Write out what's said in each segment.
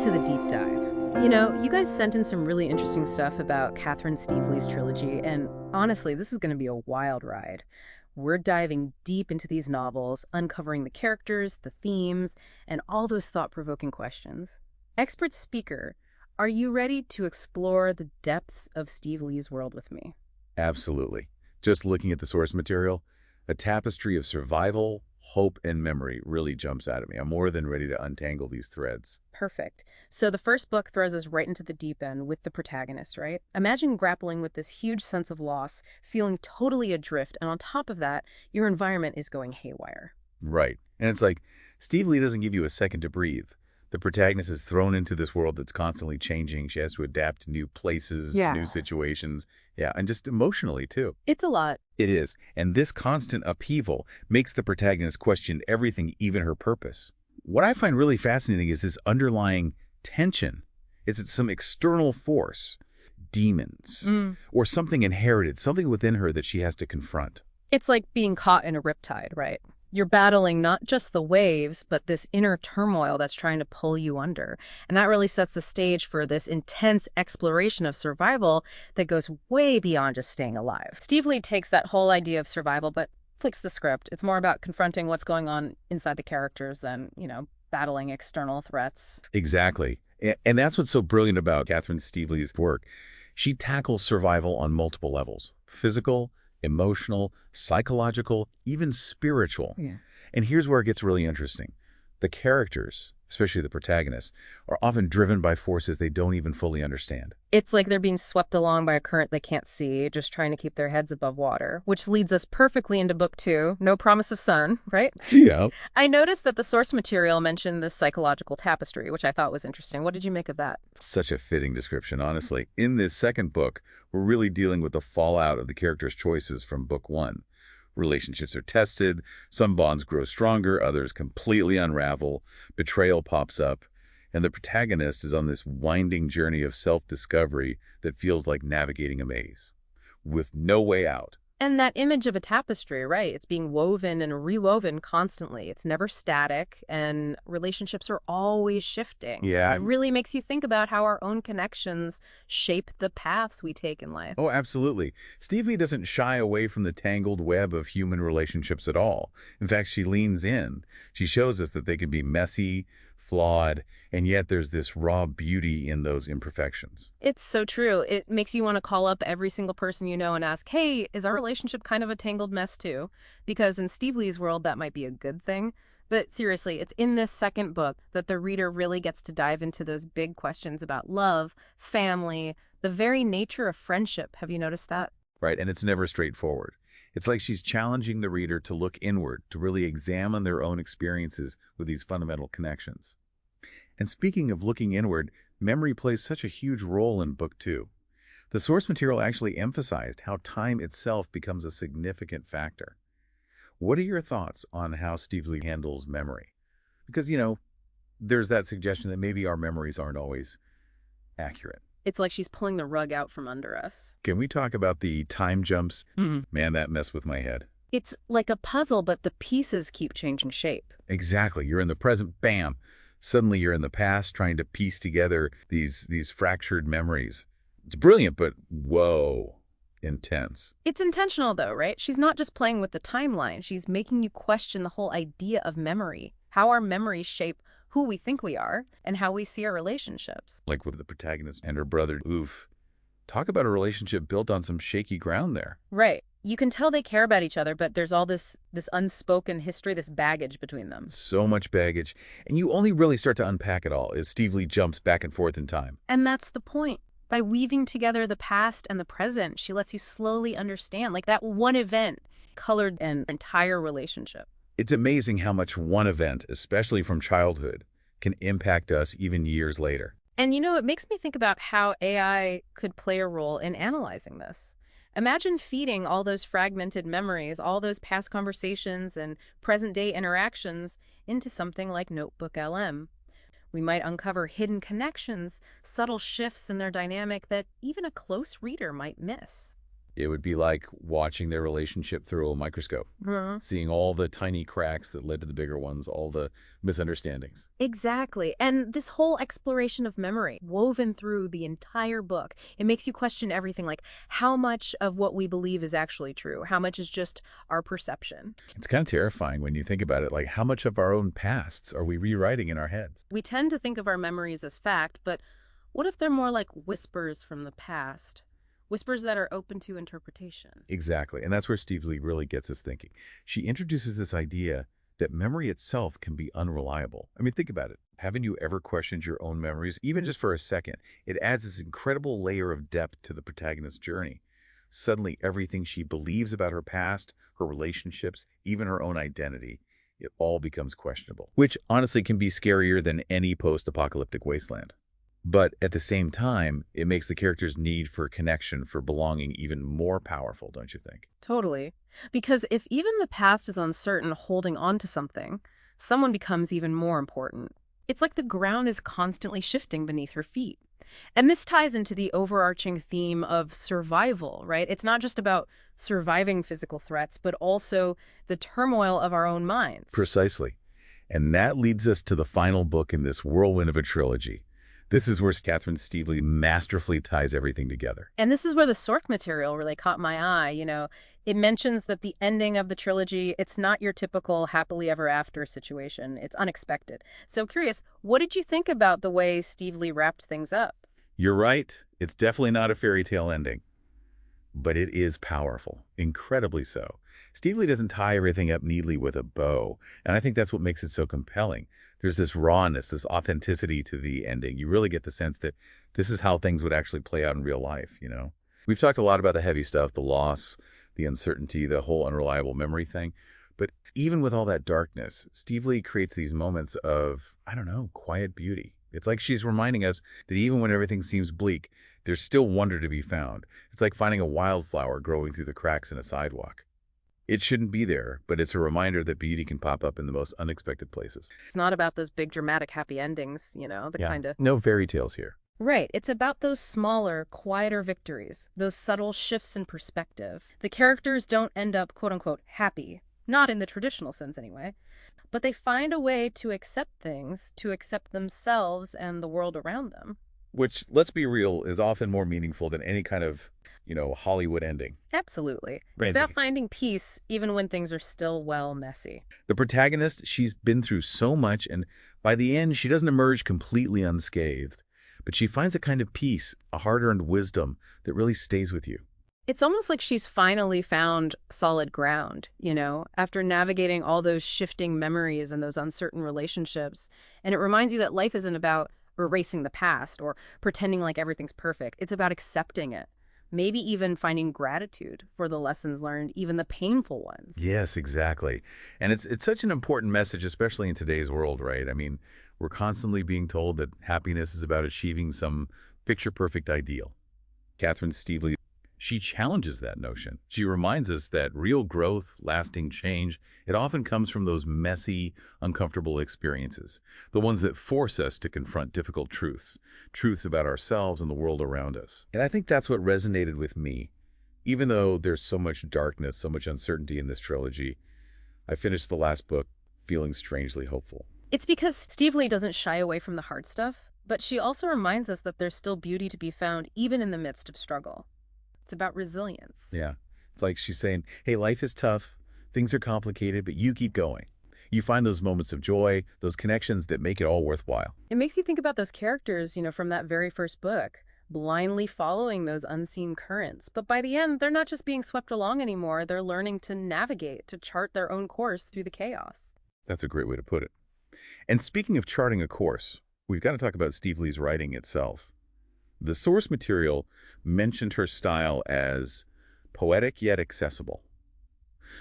to the deep dive. You know, you guys sent in some really interesting stuff about Catherine Steveley's trilogy, and honestly, this is going to be a wild ride. We're diving deep into these novels, uncovering the characters, the themes, and all those thought-provoking questions. Expert speaker, are you ready to explore the depths of Steveley's world with me? Absolutely. Just looking at the source material, a tapestry of survival, hope, and memory really jumps out at me. I'm more than ready to untangle these threads. Perfect. So the first book throws us right into the deep end with the protagonist, right? Imagine grappling with this huge sense of loss, feeling totally adrift, and on top of that, your environment is going haywire. Right. And it's like, Steve Lee doesn't give you a second to breathe. The protagonist is thrown into this world that's constantly changing. She has to adapt to new places, Yeah. new situations. Yeah, and just emotionally, too. It's a lot. It is. And this constant upheaval makes the protagonist question everything, even her purpose. What I find really fascinating is this underlying tension. It's some external force, demons, or something inherited, something within her that she has to confront. It's like being caught in a riptide, right? You're battling not just the waves, but this inner turmoil that's trying to pull you under. And that really sets the stage for this intense exploration of survival that goes way beyond just staying alive. Steve Lee takes that whole idea of survival, but flicks the script. It's more about confronting what's going on inside the characters than, battling external threats. Exactly. And that's what's so brilliant about Catherine Steveley's work. She tackles survival on multiple levels: physical, emotional, psychological, even spiritual. Yeah. And here's where it gets really interesting. The characters, especially the protagonists, are often driven by forces they don't even fully understand. It's like they're being swept along by a current they can't see, just trying to keep their heads above water, which leads us perfectly into book 2, No Promise of Sun, right? Yeah. I noticed that the source material mentioned this psychological tapestry, which I thought was interesting. What did you make of that? Such a fitting description, honestly. In this second book, we're really dealing with the fallout of the characters' choices from book 1. Relationships are tested, some bonds grow stronger, others completely unravel, betrayal pops up, and the protagonist is on this winding journey of self-discovery that feels like navigating a maze, with no way out. And that image of a tapestry, right? It's being woven and rewoven constantly. It's never static, and relationships are always shifting. Yeah. It really makes you think about how our own connections shape the paths we take in life. Oh, absolutely. Steve Lee doesn't shy away from the tangled web of human relationships at all. In fact, she leans in. She shows us that they can be messy, flawed, and yet there's this raw beauty in those imperfections. It's so true. It makes you want to call up every single person you know and ask, hey, is our relationship kind of a tangled mess too? Because in Steve Lee's world, that might be a good thing. But seriously, it's in this second book that the reader really gets to dive into those big questions about love, family, the very nature of friendship. Have you noticed that? Right, and it's never straightforward. It's like she's challenging the reader to look inward, to really examine their own experiences with these fundamental connections. And speaking of looking inward, memory plays such a huge role in book 2. The source material actually emphasized how time itself becomes a significant factor. What are your thoughts on how Steve Lee handles memory? Because, there's that suggestion that maybe our memories aren't always accurate. It's like she's pulling the rug out from under us. Can we talk about the time jumps? Man, that messed with my head. It's like a puzzle, but the pieces keep changing shape. Exactly. You're in the present, bam. Suddenly you're in the past trying to piece together these fractured memories. It's brilliant, but whoa, intense. It's intentional though, right? She's not just playing with the timeline. She's making you question the whole idea of memory, how our memories shape who we think we are and how we see our relationships. Like with the protagonist and her brother. Oof. Talk about a relationship built on some shaky ground there. Right. You can tell they care about each other, but there's all this unspoken history, this baggage between them. So much baggage. And you only really start to unpack it all as Steve Lee jumps back and forth in time. And that's the point. By weaving together the past and the present, she lets you slowly understand, like that one event colored an entire relationship. It's amazing how much one event, especially from childhood, can impact us even years later. And it makes me think about how AI could play a role in analyzing this. Imagine feeding all those fragmented memories, all those past conversations and present-day interactions into something like Notebook LM. We might uncover hidden connections, subtle shifts in their dynamic that even a close reader might miss. It would be like watching their relationship through a microscope, Mhm. seeing all the tiny cracks that led to the bigger ones, all the misunderstandings. Exactly. And this whole exploration of memory woven through the entire book, it makes you question everything like how much of what we believe is actually true? How much is just our perception? It's kind of terrifying when you think about it, like how much of our own pasts are we rewriting in our heads? We tend to think of our memories as fact, but what if they're more like whispers from the past? Whispers that are open to interpretation. Exactly. And that's where Steve Lee really gets us thinking. She introduces this idea that memory itself can be unreliable. I mean, think about it. Haven't you ever questioned your own memories, even just for a second? It adds this incredible layer of depth to the protagonist's journey. Suddenly, everything she believes about her past, her relationships, even her own identity, it all becomes questionable, which honestly can be scarier than any post-apocalyptic wasteland. But at the same time, it makes the character's need for connection, for belonging, even more powerful, don't you think? Totally. Because if even the past is uncertain, holding on to something, someone becomes even more important. It's like the ground is constantly shifting beneath her feet. And this ties into the overarching theme of survival, right? It's not just about surviving physical threats, but also the turmoil of our own minds. Precisely. And that leads us to the final book in this whirlwind of a trilogy. This is where Catherine Steveley masterfully ties everything together. And this is where the Sork material really caught my eye. It mentions that the ending of the trilogy, it's not your typical happily ever after situation. It's unexpected. So curious, what did you think about the way Steve Lee wrapped things up? You're right. It's definitely not a fairy tale ending, but it is powerful, incredibly so. Steve Lee doesn't tie everything up neatly with a bow, and I think that's what makes it so compelling. There's this rawness, this authenticity to the ending. You really get the sense that this is how things would actually play out in real life. We've talked a lot about the heavy stuff, the loss, the uncertainty, the whole unreliable memory thing. But even with all that darkness, Steve Lee creates these moments of, I don't know, quiet beauty. It's like she's reminding us that even when everything seems bleak, there's still wonder to be found. It's like finding a wildflower growing through the cracks in a sidewalk. It shouldn't be there, but it's a reminder that beauty can pop up in the most unexpected places. It's not about those big dramatic happy endings, the Yeah, kind of. no fairy tales here. Right. It's about those smaller, quieter victories, those subtle shifts in perspective. The characters don't end up, quote unquote, happy. Not in the traditional sense, anyway. But they find a way to accept things, to accept themselves and the world around them. Which, let's be real, is often more meaningful than any kind of, Hollywood ending. Absolutely. It's Right. about finding peace even when things are still, well, messy. The protagonist, she's been through so much, and by the end, she doesn't emerge completely unscathed. But she finds a kind of peace, a hard-earned wisdom that really stays with you. It's almost like she's finally found solid ground, after navigating all those shifting memories and those uncertain relationships. And it reminds you that life isn't about erasing the past or pretending like everything's perfect. It's about accepting it. Maybe even finding gratitude for the lessons learned, even the painful ones. Yes, exactly. And it's such an important message, especially in today's world, right? I mean, we're constantly being told that happiness is about achieving some picture-perfect ideal. Catherine Steveley, she challenges that notion. She reminds us that real growth, lasting change, it often comes from those messy, uncomfortable experiences, the ones that force us to confront difficult truths, truths about ourselves and the world around us. And I think that's what resonated with me. Even though there's so much darkness, so much uncertainty in this trilogy, I finished the last book feeling strangely hopeful. It's because Steve Lee doesn't shy away from the hard stuff, but she also reminds us that there's still beauty to be found even in the midst of struggle. It's about resilience. Yeah. It's like she's saying, hey, life is tough, things are complicated, but you keep going. You find those moments of joy, those connections that make it all worthwhile. It makes you think about those characters, from that very first book, blindly following those unseen currents. But by the end, they're not just being swept along anymore. They're learning to navigate, to chart their own course through the chaos. That's a great way to put it. And speaking of charting a course, we've got to talk about Steve Lee's writing itself. The source material mentioned her style as poetic yet accessible.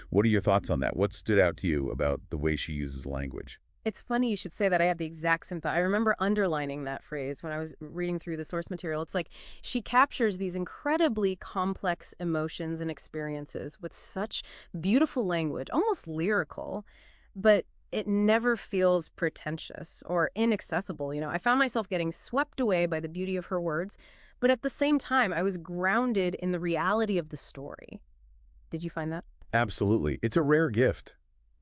What are your thoughts on that? What stood out to you about the way she uses language? It's funny you should say that. I had the exact same thought. I remember underlining that phrase when I was reading through the source material. It's like she captures these incredibly complex emotions and experiences with such beautiful language, almost lyrical, but it never feels pretentious or inaccessible. I found myself getting swept away by the beauty of her words, But at the same time, I was grounded in the reality of the story. Did you find that? Absolutely. It's a rare gift.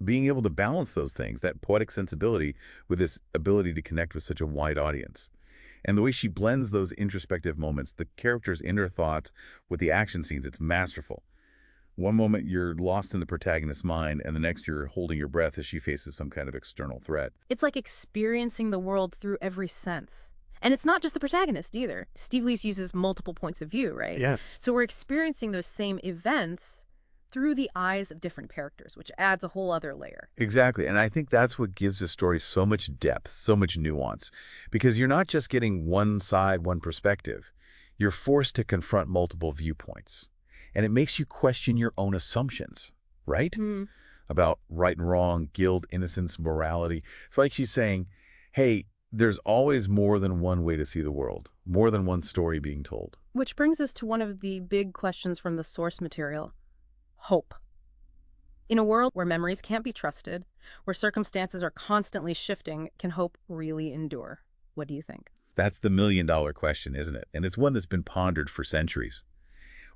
Being able to balance those things, that poetic sensibility with this ability to connect with such a wide audience. And the way she blends those introspective moments, the character's inner thoughts with the action scenes, it's masterful. One moment you're lost in the protagonist's mind, and the next you're holding your breath as she faces some kind of external threat. It's like experiencing the world through every sense. And it's not just the protagonist either. Steveley uses multiple points of view, right? Yes. So we're experiencing those same events through the eyes of different characters, which adds a whole other layer. Exactly. And I think that's what gives the story so much depth, so much nuance. Because you're not just getting one side, one perspective. You're forced to confront multiple viewpoints. And it makes you question your own assumptions, right? About right and wrong, guilt, innocence, morality. It's like she's saying, hey, there's always more than one way to see the world, more than one story being told. Which brings us to one of the big questions from the source material: hope. In a world where memories can't be trusted, where circumstances are constantly shifting, can hope really endure? What do you think? That's the million-dollar question, isn't it? And it's one that's been pondered for centuries.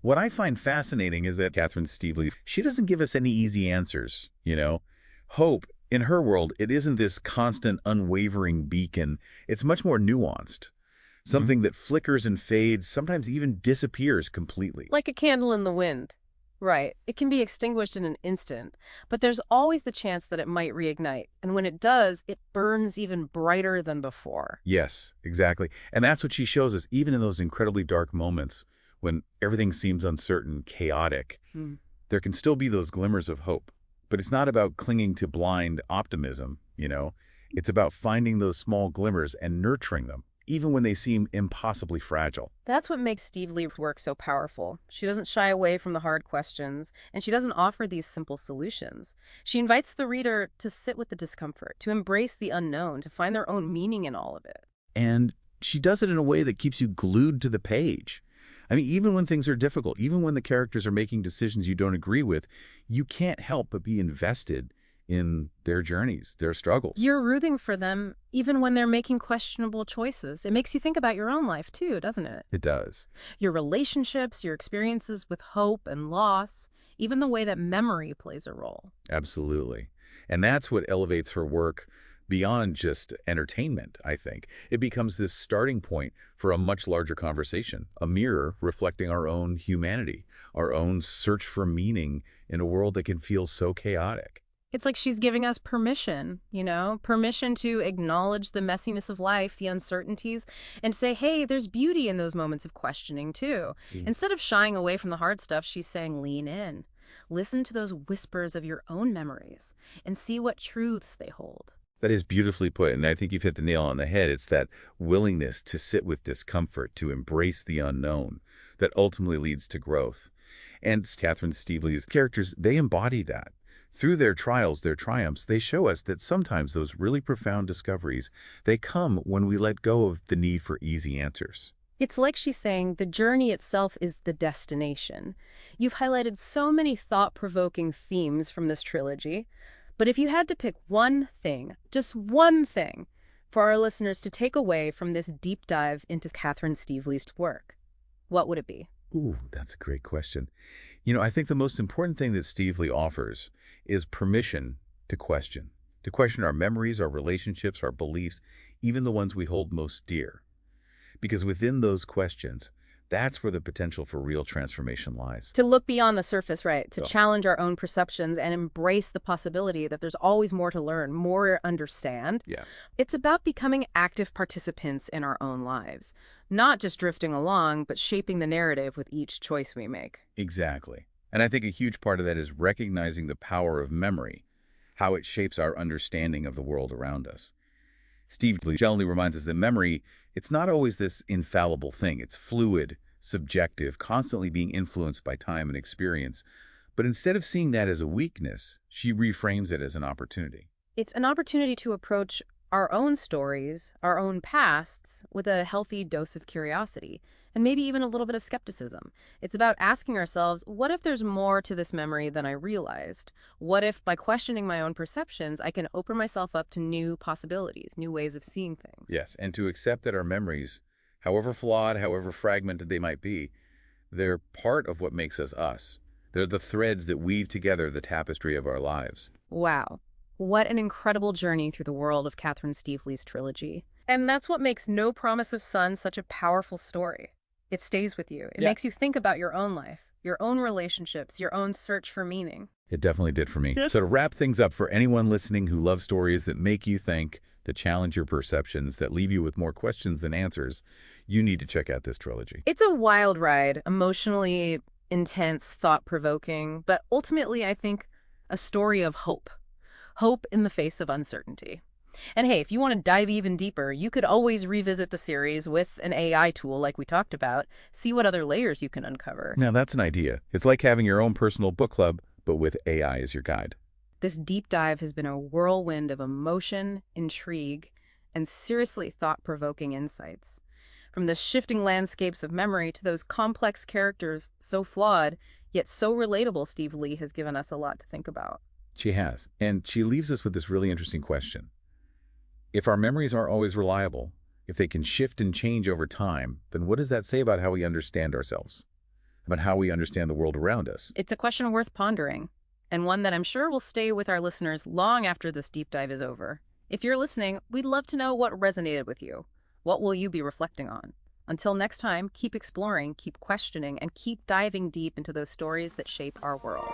What I find fascinating is that Catherine Steveley, she doesn't give us any easy answers, you know? Hope, in her world, it isn't this constant, unwavering beacon. It's much more nuanced. Something that flickers and fades, sometimes even disappears completely. Like a candle in the wind. Right. It can be extinguished in an instant, but there's always the chance that it might reignite. And when it does, it burns even brighter than before. Yes, exactly. And that's what she shows us, even in those incredibly dark moments when everything seems uncertain, chaotic. There can still be those glimmers of hope. But it's not about clinging to blind optimism, you know? It's about finding those small glimmers and nurturing them, even when they seem impossibly fragile. That's what makes Steveley's work so powerful. She doesn't shy away from the hard questions, and she doesn't offer these simple solutions. She invites the reader to sit with the discomfort, to embrace the unknown, to find their own meaning in all of it. And she does it in a way that keeps you glued to the page. I mean, even when things are difficult, even when the characters are making decisions you don't agree with, you can't help but be invested in their journeys, their struggles. You're rooting for them even when they're making questionable choices. It makes you think about your own life too, doesn't it? It does. Your relationships, your experiences with hope and loss, even the way that memory plays a role. Absolutely. And that's what elevates her work beyond just entertainment, I think. It becomes this starting point for a much larger conversation, a mirror reflecting our own humanity, our own search for meaning in a world that can feel so chaotic. It's like she's giving us permission, permission to acknowledge the messiness of life, the uncertainties, and say, hey, there's beauty in those moments of questioning too. Instead of shying away from the hard stuff, she's saying, lean in. Listen to those whispers of your own memories and see what truths they hold. That is beautifully put, and I think you've hit the nail on the head. It's that willingness to sit with discomfort, to embrace the unknown, that ultimately leads to growth. And Catherine Steveley's characters, they embody that. Through their trials, their triumphs, they show us that sometimes those really profound discoveries, they come when we let go of the need for easy answers. It's like she's saying the journey itself is the destination. You've highlighted so many thought-provoking themes from this trilogy. But if you had to pick one thing, just one thing, for our listeners to take away from this deep dive into Catherine Steveley's work, what would it be? Ooh, that's a great question. You know, I think the most important thing that Steveley offers is permission to question our memories, our relationships, our beliefs, even the ones we hold most dear. Because within those questions, that's where the potential for real transformation lies. To look beyond the surface, right? To challenge our own perceptions and embrace the possibility that there's always more to learn, more to understand. Yeah. It's about becoming active participants in our own lives, not just drifting along, but shaping the narrative with each choice we make. Exactly. And I think a huge part of that is recognizing the power of memory, how it shapes our understanding of the world around us. Steve gently reminds us that memory, it's not always this infallible thing. It's fluid, subjective, constantly being influenced by time and experience. But instead of seeing that as a weakness, she reframes it as an opportunity. It's an opportunity to approach our own stories, our own pasts, with a healthy dose of curiosity, and maybe even a little bit of skepticism. It's about asking ourselves, what if there's more to this memory than I realized? What if, by questioning my own perceptions, I can open myself up to new possibilities, new ways of seeing things? Yes, and to accept that our memories However flawed, however fragmented they might be, they're part of what makes us us. They're the threads that weave together the tapestry of our lives. Wow. What an incredible journey through the world of Catherine Steveley's trilogy. And that's what makes No Promise of Sun such a powerful story. It stays with you. It Yeah. makes you think about your own life, your own relationships, your own search for meaning. It definitely did for me. Yes. So to wrap things up, for anyone listening who loves stories that make you think, that challenge your perceptions, that leave you with more questions than answers, you need to check out this trilogy. It's a wild ride, emotionally intense, thought-provoking, but ultimately, I think, a story of hope. Hope in the face of uncertainty. And hey, if you want to dive even deeper, you could always revisit the series with an AI tool like we talked about, see what other layers you can uncover. Now that's an idea. It's like having your own personal book club, but with AI as your guide. This deep dive has been a whirlwind of emotion, intrigue, and seriously thought-provoking insights. From the shifting landscapes of memory to those complex characters, so flawed, yet so relatable, Steve Lee has given us a lot to think about. She has. And she leaves us with this really interesting question. If our memories aren't always reliable, if they can shift and change over time, then what does that say about how we understand ourselves? About how we understand the world around us? It's a question worth pondering, and one that I'm sure will stay with our listeners long after this deep dive is over. If you're listening, we'd love to know what resonated with you. What will you be reflecting on? Until next time, keep exploring, keep questioning, and keep diving deep into those stories that shape our world.